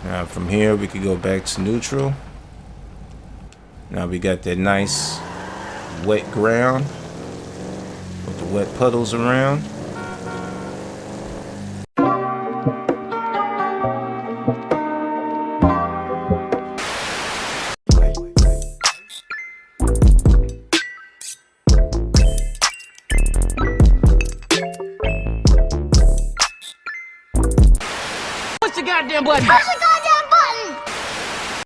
Now from here we could go back to neutral. Now we got that nice wet ground with the wet puddles around. Push the goddamn button! Push the goddamn button!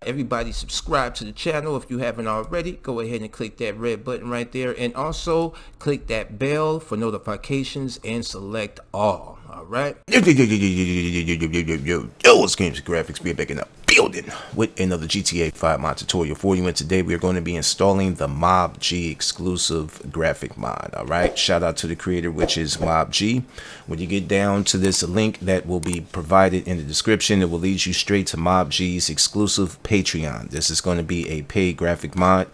Everybody subscribe to the channel if you haven't already. Go ahead and click that red button right there, and also click that bell for notifications and select all. All right. Yo, what's games and graphics? We're back in the building with another GTA 5 mod tutorial for you, and today we are going to be installing the Mobb G exclusive graphic mod. All right, shout out to the creator, which is Mobb G. When you get down to this link that will be provided in the description, it will lead you straight to Mobb G's exclusive Patreon. This is going to be a paid graphic mod.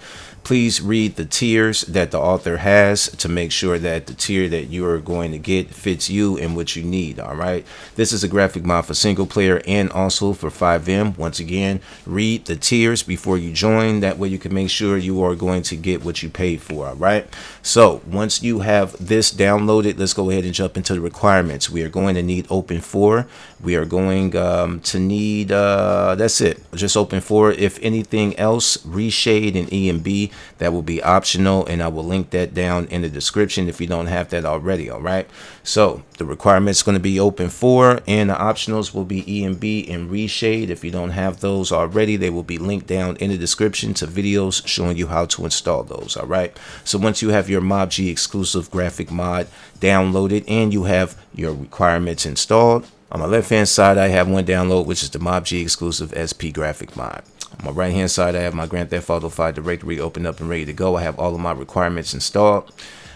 Please read the tiers that the author has to make sure that the tier that you are going to get fits you and what you need. All right, this is a graphic mod for single player and also for 5M. Once again, read the tiers before you join. That way you can make sure you are going to get what you paid for. All right, so once you have this downloaded, let's go ahead and jump into the requirements. We are going to need Open 4. We are going to need that's it, just Open 4. If anything else, Reshade and EMB, that will be optional, and I will link that down in the description if you don't have that already. All right, so the requirements going to be Open 4, and the optionals will be EMB and Reshade. If you don't have those already, they will be linked down in the description to videos showing you how to install those. All right, so once you have your Mobb G exclusive graphic mod downloaded and you have your requirements installed, on my left hand side I have one download, which is the Mobb G exclusive SP graphic mod. On my right hand side I have my Grand Theft Auto 5 directory opened up and ready to go. I have all of my requirements installed.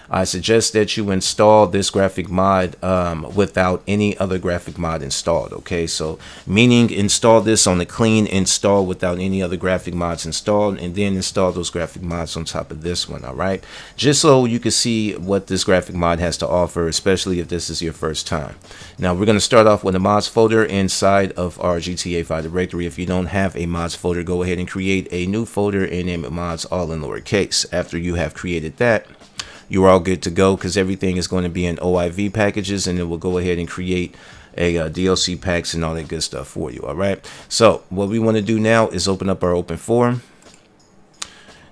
I suggest that you install this graphic mod without any other graphic mod installed. Okay, so meaning install this on the clean install without any other graphic mods installed, and then install those graphic mods on top of this one. All right, just so you can see what this graphic mod has to offer, especially if this is your first time. Now we're going to start off with a mods folder inside of our GTA 5 directory. If you don't have a mods folder, go ahead and create a new folder and name it mods, all in lowercase. After you have created that, you're all good to go, because everything is going to be in OIV packages, and it will go ahead and create a DLC packs and all that good stuff for you. All right, so what we want to do now is open up our Open 4.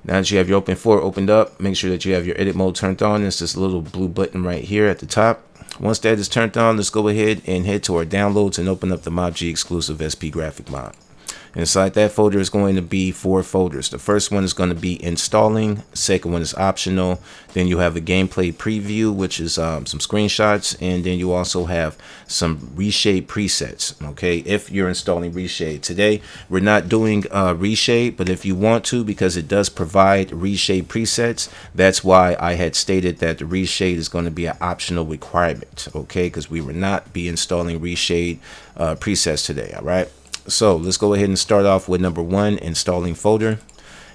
Now that you have your Open 4 opened up, make sure that you have your edit mode turned on. It's this little blue button right here at the top. Once that is turned on, let's go ahead and head to our downloads and open up the Mobb G exclusive SP graphic mod. Inside that folder is going to be 4 folders. The first one is going to be installing. Second one is optional. Then you have a gameplay preview, which is some screenshots, and then you also have some Reshade presets. Okay, if you're installing Reshade today, we're not doing Reshade, but if you want to, because it does provide Reshade presets, that's why I had stated that the Reshade is going to be an optional requirement. Okay, because we will not be installing Reshade presets today. All right. So let's go ahead and start off with number 1, installing folder.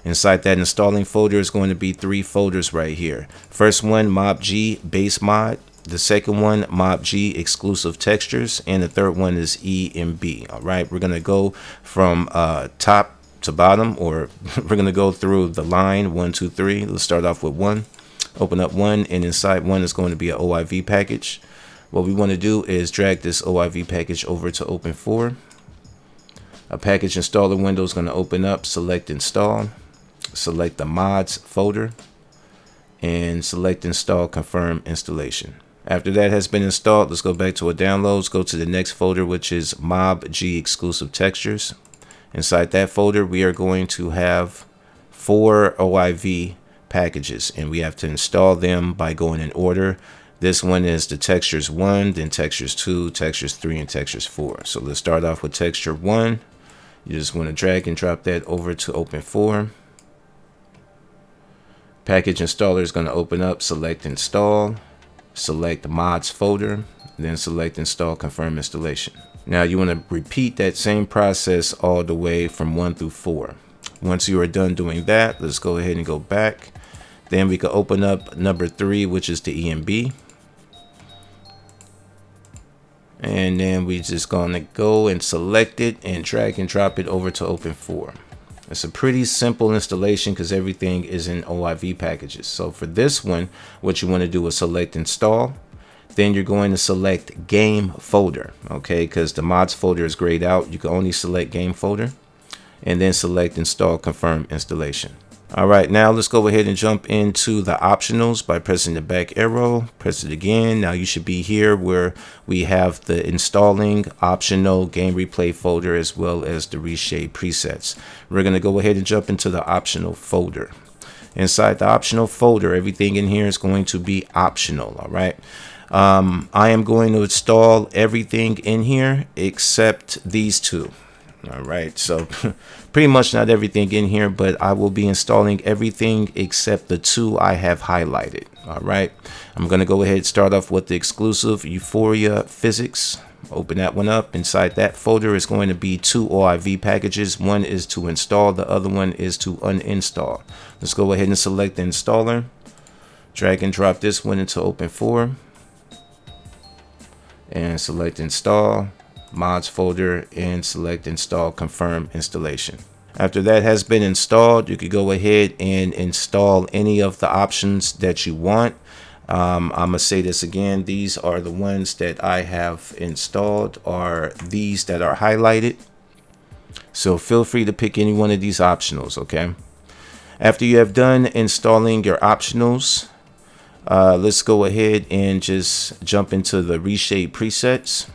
Inside that installing folder is going to be 3 folders right here. First one, Mobb G base mod. The second one, Mobb G exclusive textures, and the third one is EMB. All right, we're gonna go from top to bottom, or we're gonna go through the line 1, 2, 3. Let's start off with 1. Open up 1, and inside 1 is going to be an OIV package. What we want to do is drag this OIV package over to Open 4. A package installer window is going to open up. Select install, select the mods folder, and select install confirm installation. After that has been installed, let's go back to our downloads, go to the next folder, which is Mobb G exclusive textures. Inside that folder, we are going to have 4 OIV packages, and we have to install them by going in order. This one is the textures 1, then textures 2, textures 3, and textures 4. So let's start off with texture 1. You just want to drag and drop that over to Open 4. Package installer is going to open up. Select install, select the mods folder, then select install confirm installation. Now you want to repeat that same process all the way from 1 through 4. Once you are done doing that, let's go ahead and go back. Then we can open up number 3, which is the EMB. And then we're just going to go and select it and drag and drop it over to Open 4. It's a pretty simple installation because everything is in OIV packages. So for this one, what you want to do is select install. Then you're going to select game folder, okay, because the mods folder is grayed out. You can only select game folder and then select install confirm installation. All right, now let's go ahead and jump into the optionals by pressing the back arrow. Press it again. Now you should be here where we have the installing optional game replay folder as well as the reshape presets. We're going to go ahead and jump into the optional folder. Inside the optional folder, everything in here is going to be optional. All right. I am going to install everything in here except these two. All right, so pretty much not everything in here, but I will be installing everything except the two I have highlighted. All right, I'm going to go ahead and start off with the exclusive Euphoria Physics. Open that one up. Inside that folder is going to be two OIV packages. One is to install, the other one is to uninstall. Let's go ahead and select the installer. Drag and drop this one into Open 4 and select install. Mods folder and select install confirm installation. After that has been installed, you could go ahead and install any of the options that you want. I'm gonna say this again, these are the ones that I have installed, are these that are highlighted, so feel free to pick any one of these optionals. Okay, after you have done installing your optionals, let's go ahead and just jump into the reshape presets.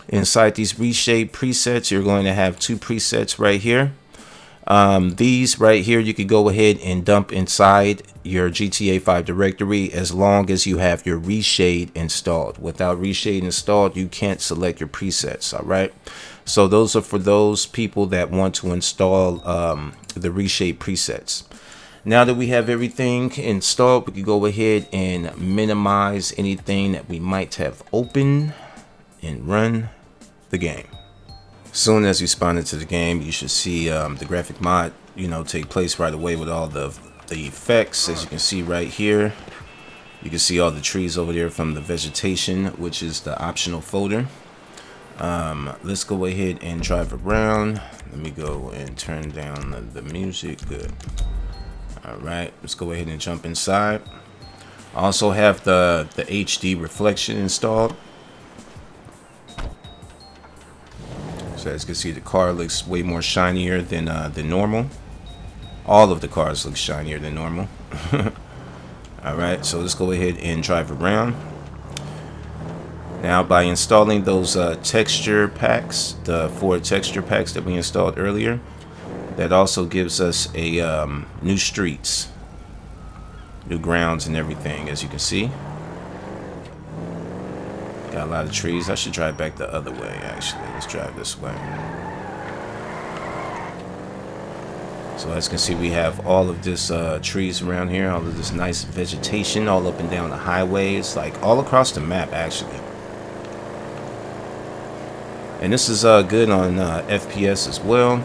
Inside these reshape presets, you're going to have two presets right here. These right here, you could go ahead and dump inside your GTA 5 directory as long as you have your reshade installed. Without reshade installed, you can't select your presets. All right. So those are for those people that want to install the reshape presets. Now that we have everything installed, we can go ahead and minimize anything that we might have open and run the game. As soon as you spawn into the game, you should see the graphic mod, take place right away with all the effects. As you can see right here, you can see all the trees over there from the vegetation, which is the optional folder. Let's go ahead and drive around. Let me go and turn down the music. Good. All right, let's go ahead and jump inside. I also have the HD reflection installed. So as you can see, the car looks way more shinier than normal. All of the cars look shinier than normal. All right, so let's go ahead and drive around. Now, by installing those texture packs, the 4 texture packs that we installed earlier, that also gives us a new streets, new grounds and everything, as you can see. Got a lot of trees. I should drive back the other way, actually. Let's drive this way. So as you can see, we have all of this trees around here, all of this nice vegetation all up and down the highways, like all across the map, actually. And this is good on FPS as well.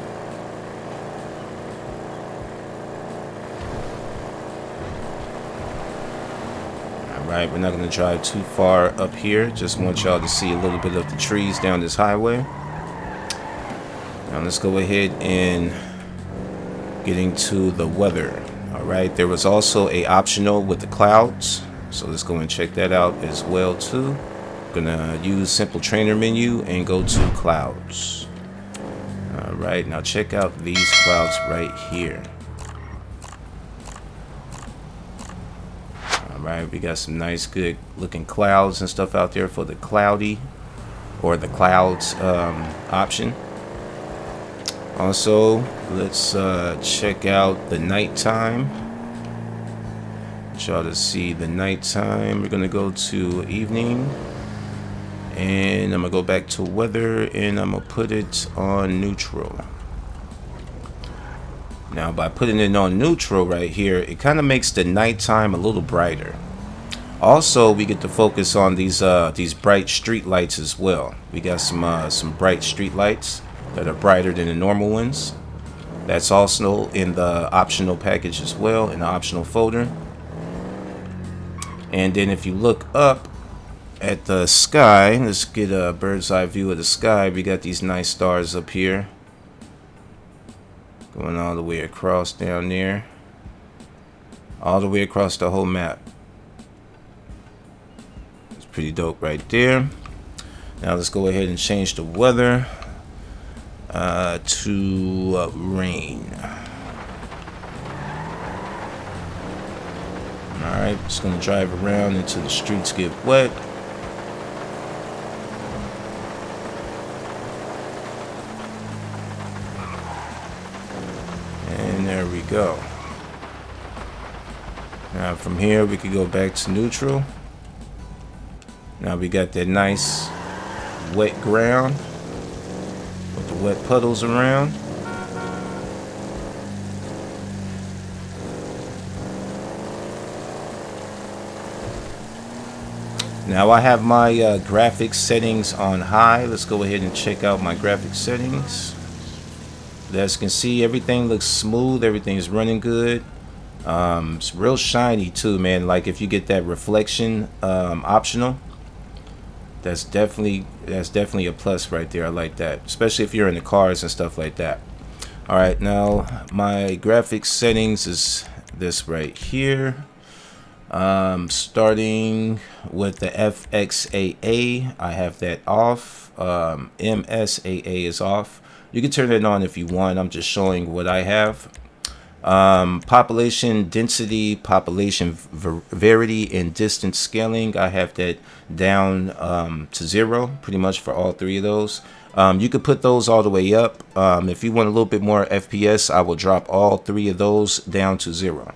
Right, we're not going to drive too far up here. Just want y'all to see a little bit of the trees down this highway. Now let's go ahead and get into the weather. All right, there was also a optional with the clouds, so let's go and check that out as well too. I'm gonna use simple trainer menu and go to clouds. All right, now check out these clouds right here. Right, we got some nice good looking clouds and stuff out there for the cloudy or the clouds option. Also, let's check out the nighttime. Y'all to see the nighttime. We're gonna go to evening, and I'm gonna go back to weather, and I'm gonna put it on neutral. Now, by putting it on neutral right here, it kind of makes the nighttime a little brighter. Also, we get to focus on these bright street lights as well. We got some bright street lights that are brighter than the normal ones. That's also in the optional package as well, in the optional folder. And then if you look up, at the sky. Let's get a bird's eye view of the sky. We got these nice stars up here, going all the way across down there, all the way across the whole map. It's pretty dope right there. Now let's go ahead and change the weather to rain. Alright, just gonna drive around until the streets get wet. And there we go. Now from here we can go back to neutral. Now we got that nice wet ground with the wet puddles around. Now I have my graphics settings on high. Let's go ahead and check out my graphics settings. As you can see, everything looks smooth. Everything's running good. It's real shiny too, man. Like if you get that reflection optional, that's definitely a plus right there. I like that, especially if you're in the cars and stuff like that. All right, now my graphics settings is this right here. Starting with the FXAA, I have that off. MSAA is off. You can turn it on if you want. I'm just showing what I have. Population density, population variety, and distance scaling, I have that down to 0 pretty much for all three of those. You could put those all the way up. If you want a little bit more FPS, I will drop all three of those down to 0.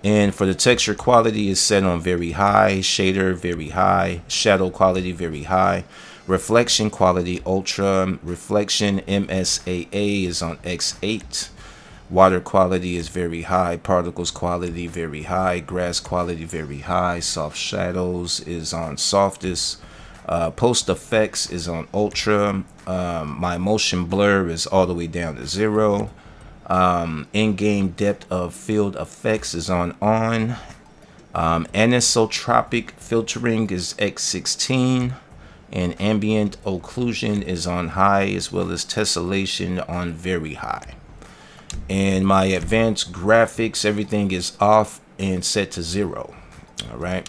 And for the texture quality is set on very high, shader very high, shadow quality very high, reflection quality ultra, reflection MSAA is on X8, water quality is very high, particles quality very high, grass quality very high, soft shadows is on softest, post effects is on ultra, my motion blur is all the way down to 0. In-game depth of field effects is on. Anisotropic filtering is X16, and ambient occlusion is on high, as well as tessellation on very high. And my advanced graphics, everything is off and set to 0. All right.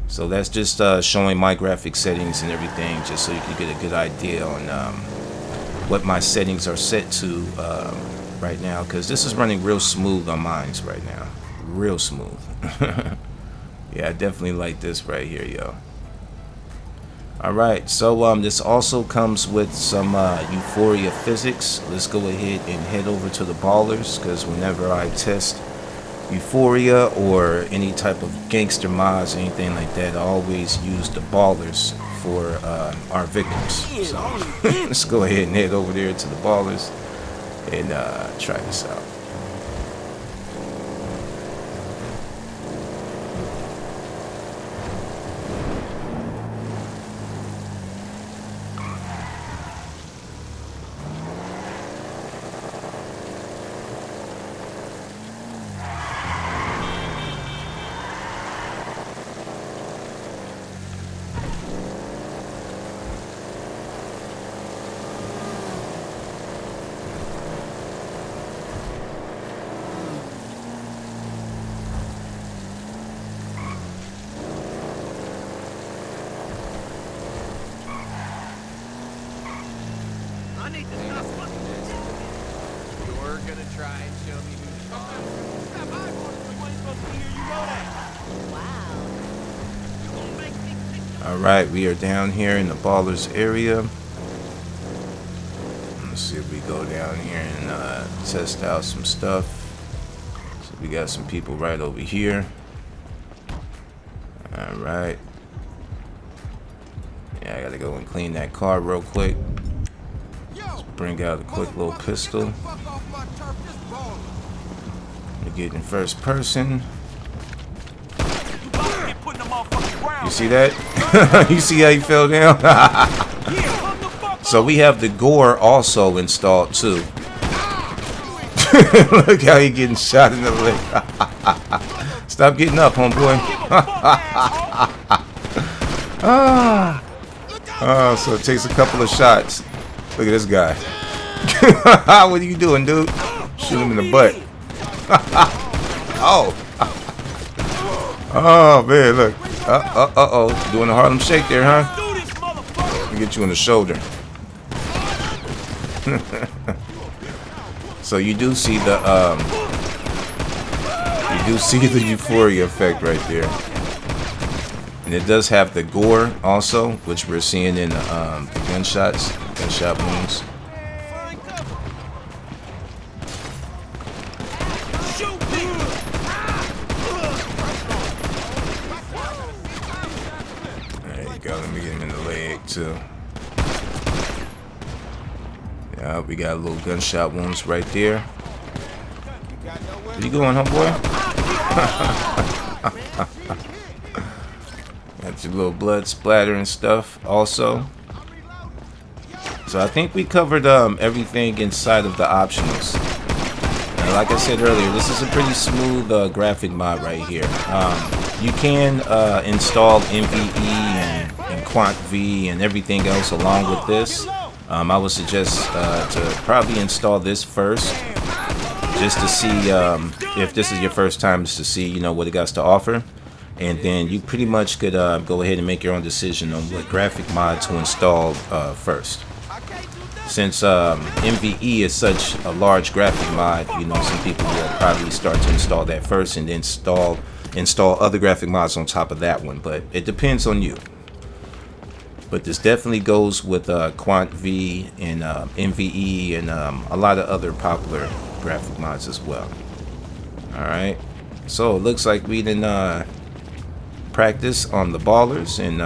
So that's just showing my graphic settings and everything, just so you can get a good idea on what my settings are set to right now, because this is running real smooth on mine right now, real smooth. Yeah, I definitely like this right here, yo. Alright, so this also comes with some Euphoria physics. Let's go ahead and head over to the ballers, because whenever I test Euphoria or any type of gangster mods or anything like that, I always use the ballers for our victims. So let's go ahead and head over there to the ballers and try this out. I need to stop fucking this. You're gonna try and show me who's wrong. Stop eyeballing me when you're supposed to be here, you know that. Wow. You gonna make me think. Alright, we are down here in the ballers area. Let's see if we go down here and test out some stuff. So we got some people right over here. Alright. Yeah, I gotta go and clean that car real quick. Bring out a quick little pistol. We get in first person. You see that? You see how he fell down? So we have the gore also installed too. Look how he getting shot in the leg. Stop getting up, homeboy. Oh, so it takes a couple of shots. Look at this guy. What are you doing, dude? Shoot him in the butt. Oh. Oh, man, look. Uh-oh. Doing the Harlem Shake there, huh? Let me get you on the shoulder. So you do see the euphoria effect right there. And it does have the gore also, which we're seeing in the gunshot wounds. There you go. Let me get him in the leg too. Yeah, we got little gunshot wounds right there. Where you going, homeboy? Got your little blood splatter and stuff also. So I think we covered everything inside of the optionals. And like I said earlier, this is a pretty smooth graphic mod right here. You can install MVE and Quant V and everything else along with this. I would suggest to probably install this first, just to see if this is your first time, just to see, you know, what it got to offer. And then you pretty much could go ahead and make your own decision on what graphic mod to install first. Since MVE is such a large graphic mod, you know, some people will probably start to install that first and then install other graphic mods on top of that one. But it depends on you. But this definitely goes with Quant V and MVE and a lot of other popular graphic mods as well. Alright, so it looks like we didn't practice on the ballers, and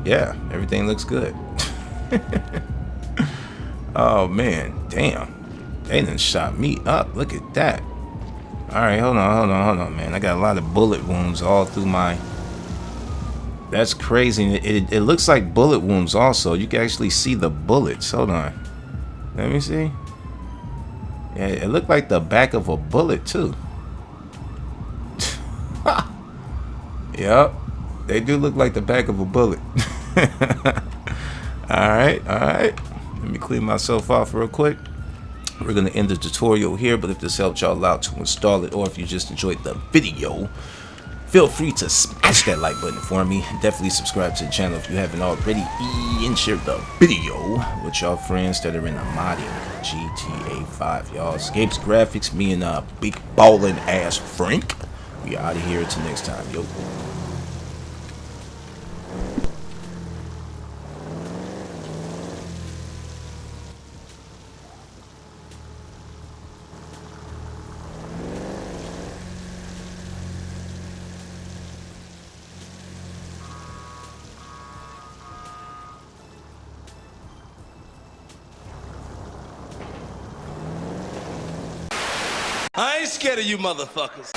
yeah, everything looks good. Oh man, damn, they done shot me up. Look at that. Alright, hold on, man. I got a lot of bullet wounds all through my... That's crazy. It looks like bullet wounds also. You can actually see the bullets. Hold on. Let me see. Yeah, it looked like the back of a bullet too. Yep. They do look like the back of a bullet. Alright. Let me clean myself off real quick. We're going to end the tutorial here, but if this helped y'all out to install it, or if you just enjoyed the video, feel free to smash that like button for me. Definitely subscribe to the channel if you haven't already, and share the video with y'all friends that are in the modding GTA 5. Y'all, Escapes Graphics, me and big ballin' ass Frank. We out of here until next time. Yo. I ain't scared of you motherfuckers.